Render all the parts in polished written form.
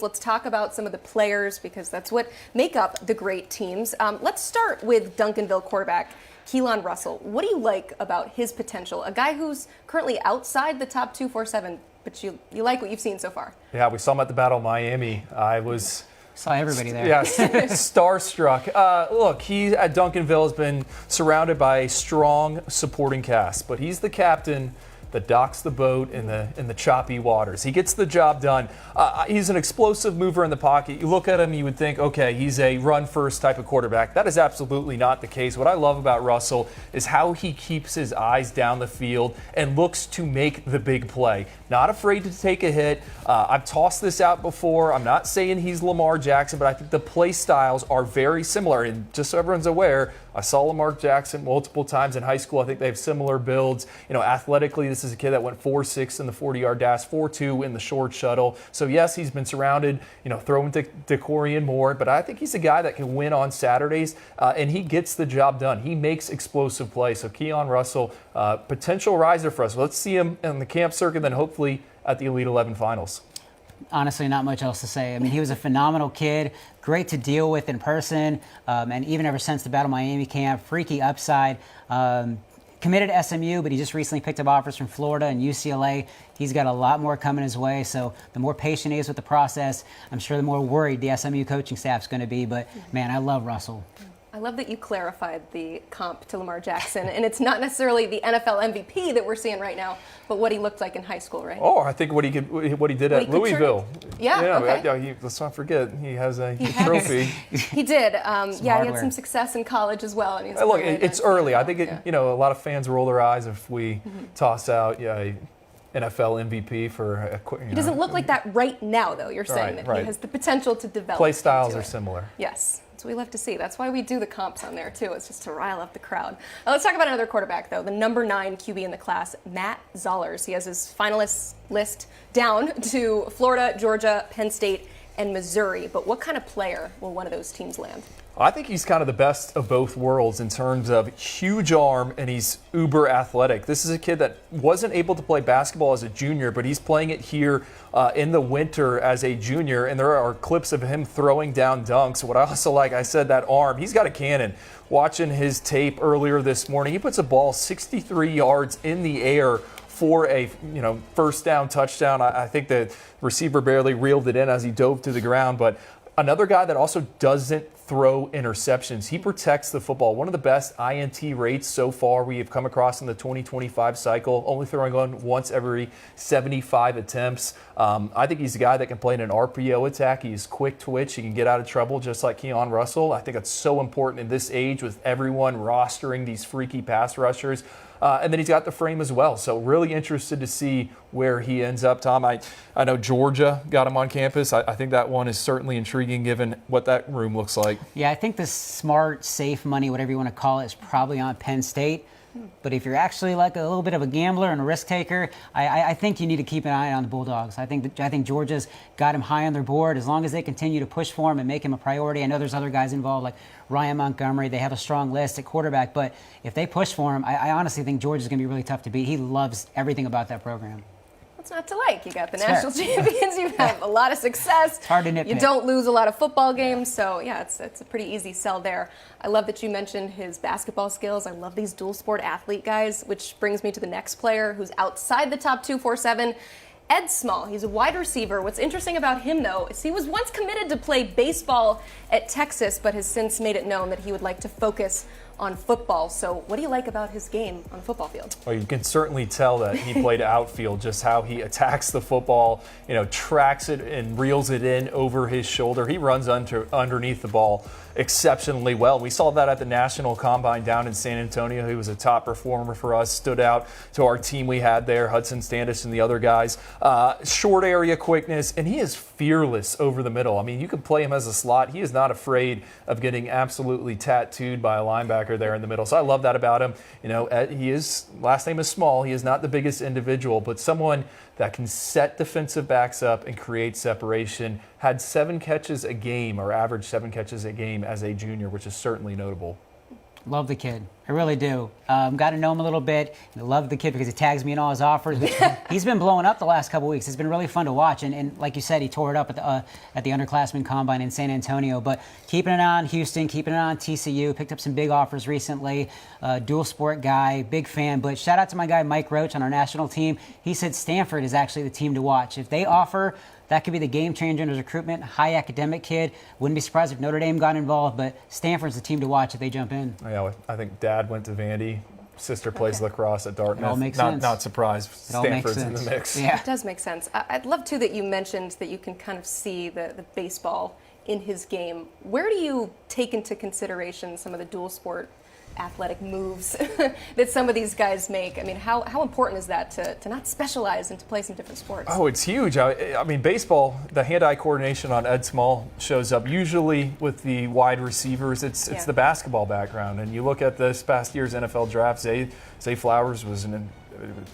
Let's talk about some of the players because that's what make up the great teams. Let's start with Duncanville quarterback Keelon Russell. What do you like about his potential? A guy who's currently outside the top 247, but you like what you've seen so far. Yeah, we saw him at the Battle of Miami. Saw everybody there. Yeah, starstruck. Look, he at Duncanville has been surrounded by a strong supporting cast, but he's the captain that docks the boat in the choppy waters. He gets the job done. He's an explosive mover in the pocket. You look at him, you would think, okay, he's a run-first type of quarterback. That is absolutely not the case. What I love about Russell is how he keeps his eyes down the field and looks to make the big play. Not afraid to take a hit. I've tossed this out before. I'm not saying he's Lamar Jackson, but I think the play styles are very similar. And just so everyone's aware, I saw Lamar Jackson multiple times in high school. I think they have similar builds. You know, athletically, this is a kid that went 4.6 in the 40-yard dash, 4.2 in the short shuttle. So yes, he's been surrounded, throwing to Decorian Moore, but I think he's a guy that can win on Saturdays, and he gets the job done. He makes explosive plays. So Keelon Russell, potential riser for us. Let's see him in the camp circuit, then hopefully at the Elite 11 finals. Honestly, not much else to say. I mean, he was a phenomenal kid, great to deal with in person, and even ever since the Battle of Miami camp, freaky upside. Committed to SMU, but he just recently picked up offers from Florida and UCLA. He's got a lot more coming his way, so the more patient he is with the process, I'm sure the more worried the SMU coaching staff's going to be. But, man, I love Russell. I love that you clarified the comp to Lamar Jackson, and it's not necessarily the NFL MVP that we're seeing right now, but what he looked like in high school, right? Oh, I think what he did at Louisville. Let's not forget he has a trophy. He did. He had some success in college as well. And look, it's early. I think a lot of fans roll their eyes if we toss out NFL MVP for a quick. He doesn't look like that right now, though. You're saying that he has the potential to develop. Play styles are similar. Yes. That's what we love to see. That's why we do the comps on there, too. It's just to rile up the crowd. Let's talk about another quarterback, though, the number 9 QB in the class, Matt Zollers. He has his finalist list down to Florida, Georgia, Penn State, and Missouri. But what kind of player will one of those teams land? I think he's kind of the best of both worlds in terms of huge arm, and he's uber athletic. This is a kid that wasn't able to play basketball as a junior, but he's playing it here in the winter as a junior, and there are clips of him throwing down dunks. What I also like, I said that arm, he's got a cannon. Watching his tape earlier this morning, he puts a ball 63 yards in the air for a first down touchdown. I think the receiver barely reeled it in as he dove to the ground, but another guy that also doesn't throw interceptions. He protects the football. One of the best INT rates so far we have come across in the 2025 cycle, only throwing on once every 75 attempts. I think he's a guy that can play in an RPO attack. He's quick twitch. He can get out of trouble just like Keelon Russell. I think that's so important in this age with everyone rostering these freaky pass rushers. And then he's got the frame as well. So really interested to see where he ends up, Tom. I know Georgia got him on campus. I think that one is certainly intriguing given what that room looks like. Yeah, I think the smart, safe money, whatever you want to call it, is probably on Penn State. But if you're actually like a little bit of a gambler and a risk taker, I think you need to keep an eye on the Bulldogs. I think Georgia's got him high on their board. As long as they continue to push for him and make him a priority. I know there's other guys involved like Ryan Montgomery. They have a strong list at quarterback. But if they push for him, I honestly think Georgia's going to be really tough to beat. He loves everything about that program. What's not to like? You got the national champions. You have a lot of success. It's hard to nitpick. You don't lose a lot of football games. So, yeah, it's a pretty easy sell there. I love that you mentioned his basketball skills. I love these dual sport athlete guys, which brings me to the next player who's outside the top 247. Ed Small, he's a wide receiver. What's interesting about him, though, is he was once committed to play baseball at Texas, but has since made it known that he would like to focus on football. So what do you like about his game on the football field? Well, you can certainly tell that he played outfield, just how he attacks the football, tracks it and reels it in over his shoulder. He runs underneath the ball exceptionally well. We saw that at the National Combine down in San Antonio. He was a top performer for us, stood out to our team we had there, Hudson Standish and the other guys. Short area quickness, and he is fearless over the middle. I mean, you can play him as a slot. He is not afraid of getting absolutely tattooed by a linebacker there in the middle. So I love that about him. His last name is Small. He is not the biggest individual, but someone that can set defensive backs up and create separation. Had 7 catches a game, or averaged 7 catches a game as a junior, which is certainly notable. Love the kid. I really do. Got to know him a little bit. I love the kid because he tags me in all his offers. He's been blowing up the last couple weeks. It's been really fun to watch. And like you said, he tore it up at the underclassmen combine in San Antonio. But keeping an eye on Houston, keeping an eye on TCU. Picked up some big offers recently. Dual sport guy, big fan. But shout out to my guy Mike Roach on our national team. He said Stanford is actually the team to watch. If they offer, that could be the game changer in his recruitment. High academic kid. Wouldn't be surprised if Notre Dame got involved, but Stanford's the team to watch if they jump in. Yeah, I think Dad went to Vandy. Sister plays lacrosse at Dartmouth. It all makes sense. Not surprised. Stanford's in the mix. Yeah. It does make sense. I'd love, too, that you mentioned that you can kind of see the baseball in his game. Where do you take into consideration some of the dual sport athletic moves that some of these guys make? I mean, how important is that to not specialize and to play some different sports? Oh, it's huge. I mean, baseball, the hand-eye coordination on Ed Small shows up usually with the wide receivers. It's the basketball background. And you look at this past year's NFL draft, Zay Flowers was an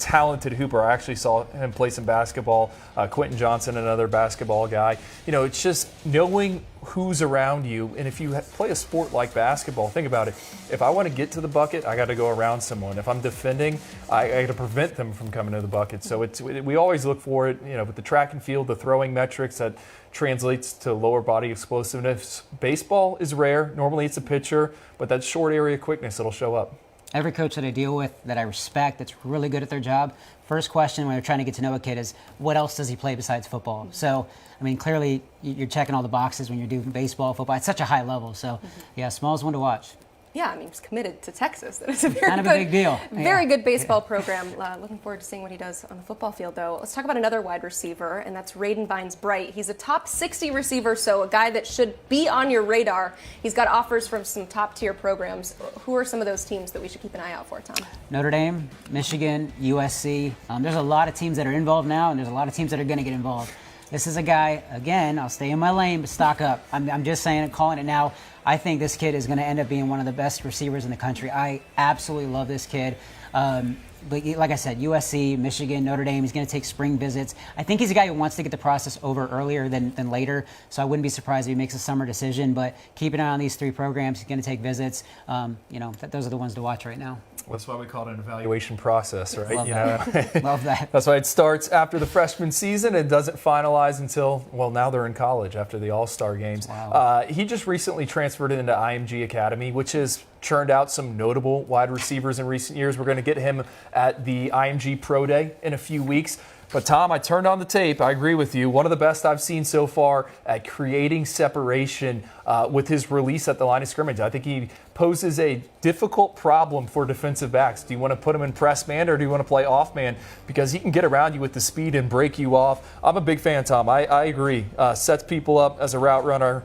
talented hooper. I actually saw him play some basketball. Quentin Johnson, another basketball guy. You know, it's just knowing who's around you. And if you play a sport like basketball, think about it. If I want to get to the bucket, I got to go around someone. If I'm defending, I got to prevent them from coming to the bucket. So we always look for it, you know, with the track and field, the throwing metrics that translates to lower body explosiveness. Baseball is rare. Normally it's a pitcher, but that short area quickness, it'll show up. Every coach that I deal with that I respect, that's really good at their job, first question when they're trying to get to know a kid is, what else does he play besides football? So, I mean, clearly you're checking all the boxes when you're doing baseball, football. It's such a high level. So, yeah, Small's one to watch. Yeah, I mean, he's committed to Texas. That is a very kind of a big deal. Very good baseball program. Looking forward to seeing what he does on the football field, though. Let's talk about another wide receiver, and that's Raiden Vines-Bright. He's a top 60 receiver, so a guy that should be on your radar. He's got offers from some top-tier programs. Who are some of those teams that we should keep an eye out for, Tom? Notre Dame, Michigan, USC. There's a lot of teams that are involved now, and there's a lot of teams that are going to get involved. This is a guy, again, I'll stay in my lane, but stock up. I'm just saying it, calling it now. I think this kid is going to end up being one of the best receivers in the country. I absolutely love this kid. But like I said, USC, Michigan, Notre Dame, he's going to take spring visits. I think he's a guy who wants to get the process over earlier than later, so I wouldn't be surprised if he makes a summer decision. But keep an eye on these three programs. He's going to take visits. Those are the ones to watch right now. That's why we call it an evaluation process, right? Love that. Love that. That's why it starts after the freshman season and doesn't finalize until, well, now they're in college after the All-Star games. Wow. He just recently transferred into IMG Academy, which has churned out some notable wide receivers in recent years. We're going to get him at the IMG Pro Day in a few weeks. But, Tom, I turned on the tape. I agree with you. One of the best I've seen so far at creating separation with his release at the line of scrimmage. I think he poses a difficult problem for defensive backs. Do you want to put him in press man or do you want to play off man? Because he can get around you with the speed and break you off. I'm a big fan, Tom. I agree. Sets people up as a route runner.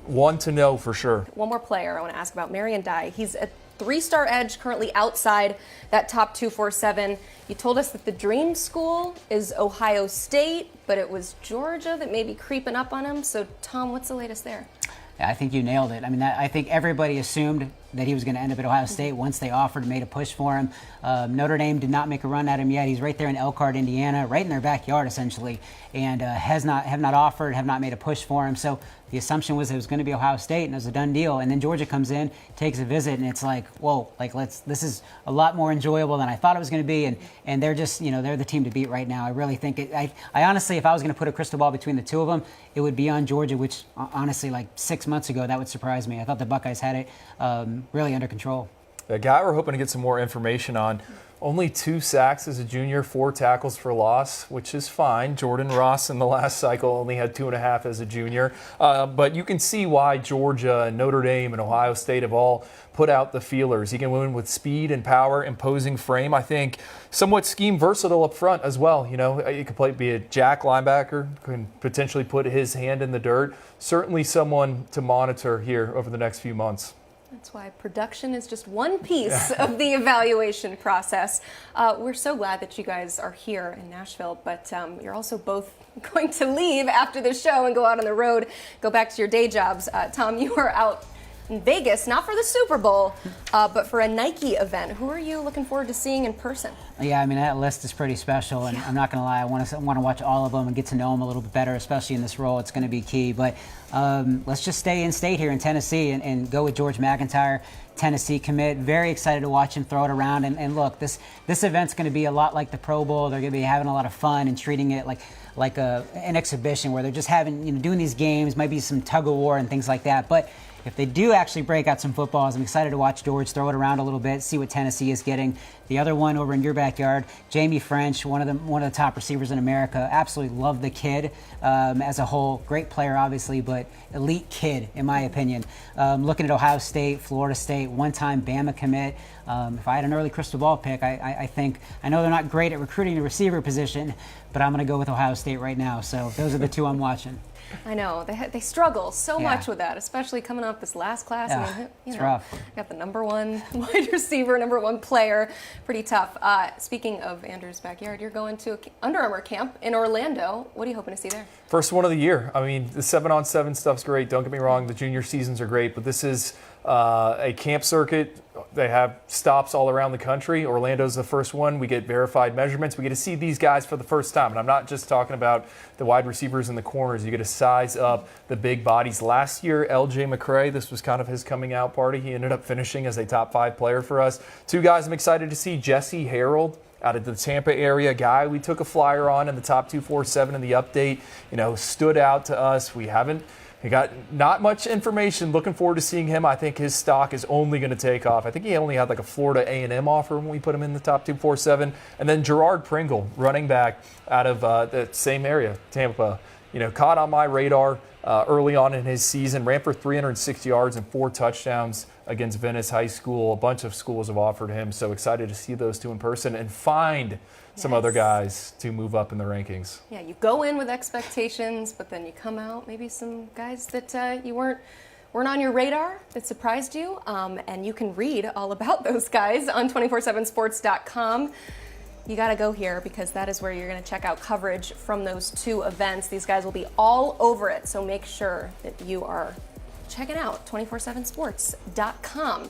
One to know for sure. One more player I want to ask about, Mariyon Dye. He's a three-star edge, currently outside that top 247. You told us that the dream school is Ohio State, but it was Georgia that may be creeping up on him. So, Tom, what's the latest there? I think you nailed it. I mean, I think everybody assumed that he was going to end up at Ohio State once they offered and made a push for him. Notre Dame did not make a run at him yet. He's right there in Elkhart, Indiana, right in their backyard, essentially, and have not offered, have not made a push for him. So the assumption was it was going to be Ohio State, and it was a done deal. And then Georgia comes in, takes a visit, and it's like, whoa, this is a lot more enjoyable than I thought it was going to be. And they're just, they're the team to beat right now. I really think I honestly, if I was going to put a crystal ball between the two of them, it would be on Georgia, which honestly, like 6 months ago, that would surprise me. I thought the Buckeyes had it really under control. A guy we're hoping to get some more information on. Only 2 sacks as a junior, 4 tackles for loss, which is fine. Jordan Ross in the last cycle only had 2.5 as a junior. But you can see why Georgia and Notre Dame and Ohio State have all put out the feelers. He can win with speed and power, imposing frame. I think somewhat scheme versatile up front as well. He could be a jack linebacker, can potentially put his hand in the dirt. Certainly someone to monitor here over the next few months. That's why production is just one piece of the evaluation process. We're so glad that you guys are here in Nashville, but you're also both going to leave after the show and go out on the road, go back to your day jobs. Tom, you are out in Vegas, not for the Super Bowl, but for a Nike event. Who are you looking forward to seeing in person? Yeah, I mean, that list is pretty special, and I'm not going to lie, I want to watch all of them and get to know them a little bit better, especially in this role. It's going to be key. But let's just stay in state here in Tennessee and go with George McIntyre, Tennessee commit. Very excited to watch him throw it around. And look, this event's going to be a lot like the Pro Bowl. They're going to be having a lot of fun and treating it like an exhibition where they're just having, doing these games, might be some tug of war and things like that. But if they do actually break out some footballs, I'm excited to watch George throw it around a little bit, see what Tennessee is getting. The other one over in your backyard, Jamie French, one of the top receivers in America. Absolutely love the kid as a whole. Great player, obviously, but elite kid, in my opinion. Looking at Ohio State, Florida State, one-time Bama commit. If I had an early crystal ball pick, I think, I know they're not great at recruiting the receiver position, but I'm going to go with Ohio State right now. So those are the two I'm watching. I know they struggle so much with that, especially coming off this last class. Yeah, I mean, it's rough. Got the #1 wide receiver, #1 player. Pretty tough. Speaking of Andrew's backyard, you're going to Under Armour camp in Orlando. What are you hoping to see there? First one of the year. I mean, the 7-on-7 stuff's great. Don't get me wrong. The junior seasons are great, but this is a camp circuit. They have stops all around the country. Orlando's the first one. We get verified measurements. We get to see these guys for the first time. And I'm not just talking about the wide receivers in the corners. You get to size up the big bodies. Last year, LJ McCray, this was kind of his coming out party. He ended up finishing as a top 5 player for us. Two guys I'm excited to see, Jesse Harold, out of the Tampa area, guy we took a flyer on in the top 247 in the update, stood out to us. We got not much information. Looking forward to seeing him. I think his stock is only going to take off. I think he only had like a Florida A&M offer when we put him in the top 247. And then Gerard Pringle, running back out of the same area, Tampa, caught on my radar early on in his season, ran for 306 yards and 4 touchdowns against Venice High School. A bunch of schools have offered him, so excited to see those two in person and find some other guys to move up in the rankings. Yeah, you go in with expectations, but then you come out maybe some guys that you weren't on your radar that surprised you, and you can read all about those guys on 247sports.com. You got to go here because that is where you're going to check out coverage from those two events. These guys will be all over it, so make sure that you are checking out 247sports.com.